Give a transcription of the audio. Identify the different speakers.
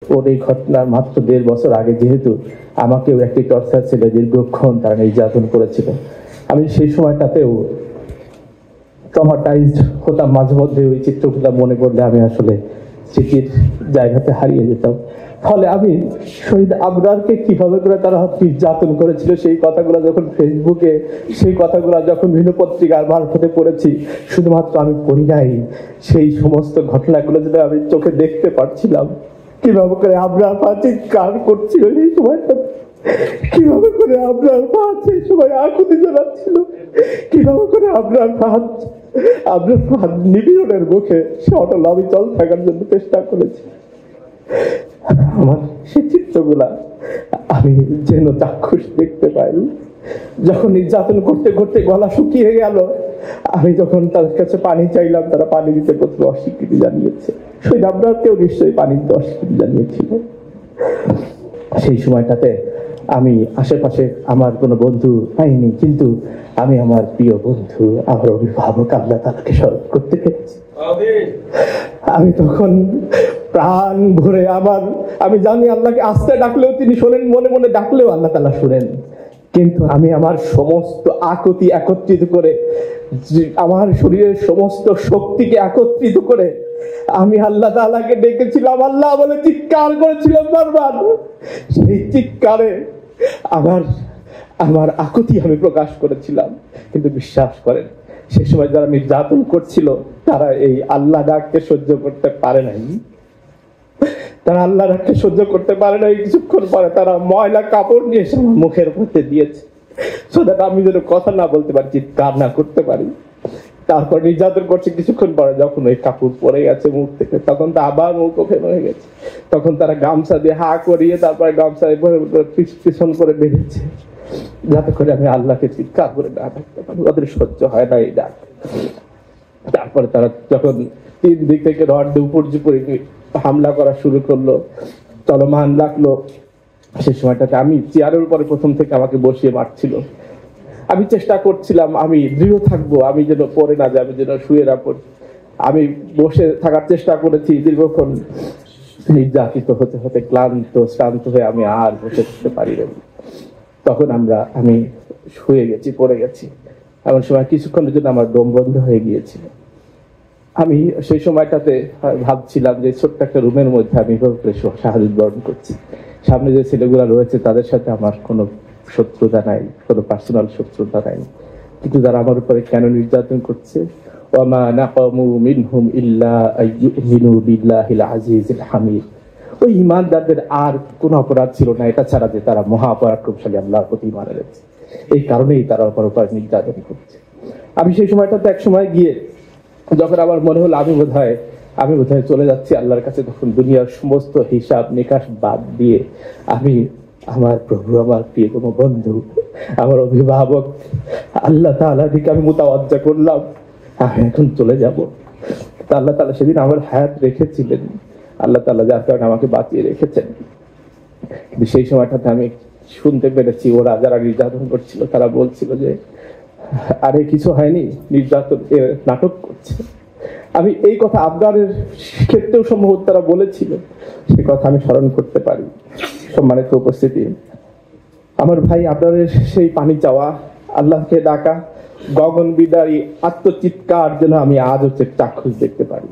Speaker 1: ওর এই ঘটনার মাত্র 1.5 বছর আগে যেহেতু আমাকেও একটি টর্চার ছেলে দীর্ঘক্ষণ তারা নির্যাতন করেছিল, আমি সেই সময়টাতেও ট্রমাটাইজড হতাম। মাঝে মধ্যে ওই চিত্রগুলো মনে করলে আমি আসলে স্মৃতির জায়গাতে হারিয়ে যেতাম। ফলে আমি শহীদ আবরারকে কিভাবে করে তারা নির্যাতন করেছিল সেই কথাগুলো যখন ফেসবুকে, সেই কথাগুলো যখন বিভিন্ন পত্রিকার মারফতে পড়েছি, শুধুমাত্র আমি পড়ি নাই, সেই সমস্ত ঘটনাগুলো যদি আমি চোখে দেখতে পারছিলাম, কিভাবে করে আবরার পা চিৎকার করছিল সেই সময়টা, কিভাবে করে আবরার পা সেই সময় আকুতি জ্বালাচ্ছিল, কিভাবে করে আবরার ফাহাদ নিপীড়নের মুখে সে অটল অবিচল থাকার জন্য চেষ্টা করেছে। আমার সেই চিত্রগুলা আমি যেন চাক্ষুষ দেখতে পাই। যখন নির্যাতন করতে করতে গলা শুকিয়ে গেল, আমি যখন তাদের কাছে পানি চাইলাম, তারা পানি দিতে প্রথমে অস্বীকৃতি জানিয়েছে। শহীদ আবরারকেও নিশ্চয়ই পানি দিতে অস্বীকৃতি জানিয়েছিল। সেই সময়টাতে আমি আশেপাশে আমার কোনো বন্ধু পাইনি, কিন্তু আমি আমার প্রিয় বন্ধু, আমার অভিভাবক আল্লাহ তাআলাকে স্মরণ করতে পেরেছি। আমি তখন প্রাণ ভরে আমি জানি আল্লাহকে আস্তে ডাকলেও তিনি শোনেন, মনে মনে ডাকলেও আল্লাহ তাআলা শুনেন, কিন্তু আমি আমার সমস্ত আকুতি একত্রিত করে, আমার শরীরের সমস্ত শক্তিকে একত্রিত করে আমি আল্লাহ তাআলাকে ডেকেছিলাম, আল্লাহ বলে চিৎকার করেছিলাম বারবার। সেই চিৎকারে আমার আকুতি আমি প্রকাশ করেছিলাম। কিন্তু বিশ্বাস করেন, সে সময় যারা নির্যাতন করছিল তারা এই আল্লাহ ডাককে সহ্য করতে পারে নাই। তারা আল্লাহ ডাককে সহ্য করতে পারে নাই। কিছুক্ষণ পরে তারা ময়লা কাপড় নিয়ে এসে আমার মুখের মধ্যে দিয়েছে, সো দ্যাট আমি যেন কথা না বলতে পারি, চিৎকার না করতে পারি। তারপর নির্যাতন করছে। কিছুক্ষণ পরে যখন ওই কাপড় পরে গেছে মুখ থেকে, তখন তো আবার মুখ ওপেন হয়ে গেছে। তখন তারা গামছা দিয়ে হা করিয়ে তারপরে গামছা পিছন করে বেঁধেছে, যাতে করে আমি আল্লাহকে চিৎকার করে না থাকতে পারি। ওদের সহ্য হয় না এই ডাক। তারপরে তারা যখন 3 দিক থেকে রড দিয়ে উপর হামলা করা শুরু করলো, চলমান রাখলো, সেই সময়টাতে আমি চেয়ারের উপরে প্রথম থেকে আমাকে বসিয়ে মারছিল। আমি চেষ্টা করছিলাম আমি দৃঢ় থাকবো, আমি যেন পড়ে না যাই, আমি যেন শুয়ে না পড়ি। আমি বসে থাকার চেষ্টা করেছি দীর্ঘক্ষণ। নির্যাতিত হতে হতে শ্রান্ত হয়ে আমি আর বসে থাকতে পারি না। তখন আমি শুয়ে গেছি, পড়ে গেছি। এমন সময় কিছুক্ষণের জন্য আমার দম বন্ধ হয়ে গিয়েছিল। আমি সেই সময়টাতে ভাবছিলাম যে ছোট্ট একটা রুমের মধ্যে আমি শাহাদাত বরণ করছি। সামনে যে ছেলেগুলো রয়েছে তাদের সাথে আমার কোনো শত্রুতা নাই, কোনো পার্সোনাল শত্রুতা নাই, কিন্তু যারা আমার উপরে কেন নির্যাতন করছে, ওয়ামা নাকামু মিনহুম ইল্লা আইয়ুমিনু বিল্লাহিল আজিজিল হামিদ। ওই ঈমানদারদের আর কোনো অপরাধ ছিল না এটা ছাড়া যে তারা মহা পরাক্রমশালী আল্লাহর প্রতি ঈমান এনেছে। এই কারণেই তারা উপর নির্যাতন করছে। আমি সেই সময়টাতে এক সময় গিয়ে যখন আমার মনে হলো আমি বোধহয় চলে যাচ্ছি আল্লাহর কাছে, তখন দুনিয়ার সমস্ত হিসাব নিকাশ বাদ দিয়ে আমি আমার প্রভু, আমার প্রিয়তম বন্ধু, আমার অভিভাবক আল্লাহ তাআলার দিকে আমি মুতাওয়াজ্জা করলাম, আমি এখন চলে যাব। আল্লাহ তাআলা সেদিন আমার হায়াত রেখেছিলেন, আল্লাহ তাআলা যার কারণে আমাকে বাঁচিয়ে রেখেছেন। কিন্তু সেই সময়টাতে আমি শুনতে পেরেছি ওরা যারা নির্যাতন করছিল তারা বলছিল যে আরে কিছু হয়নি, নির্যাতন নাটক করছে। আমি এই কথা আবরারের ক্ষেত্রেও সম্ভবত তারা বলেছিল, সে কথা আমি স্মরণ করতে পারি। সম্মানিত উপস্থিতি, আমার ভাই আবরারের সেই পানি চাওয়া, আল্লাহকে ডাকা, গগন বিদারী আত্মচিৎকার যেন আমি আজও চাক্ষুষ দেখতে পারি।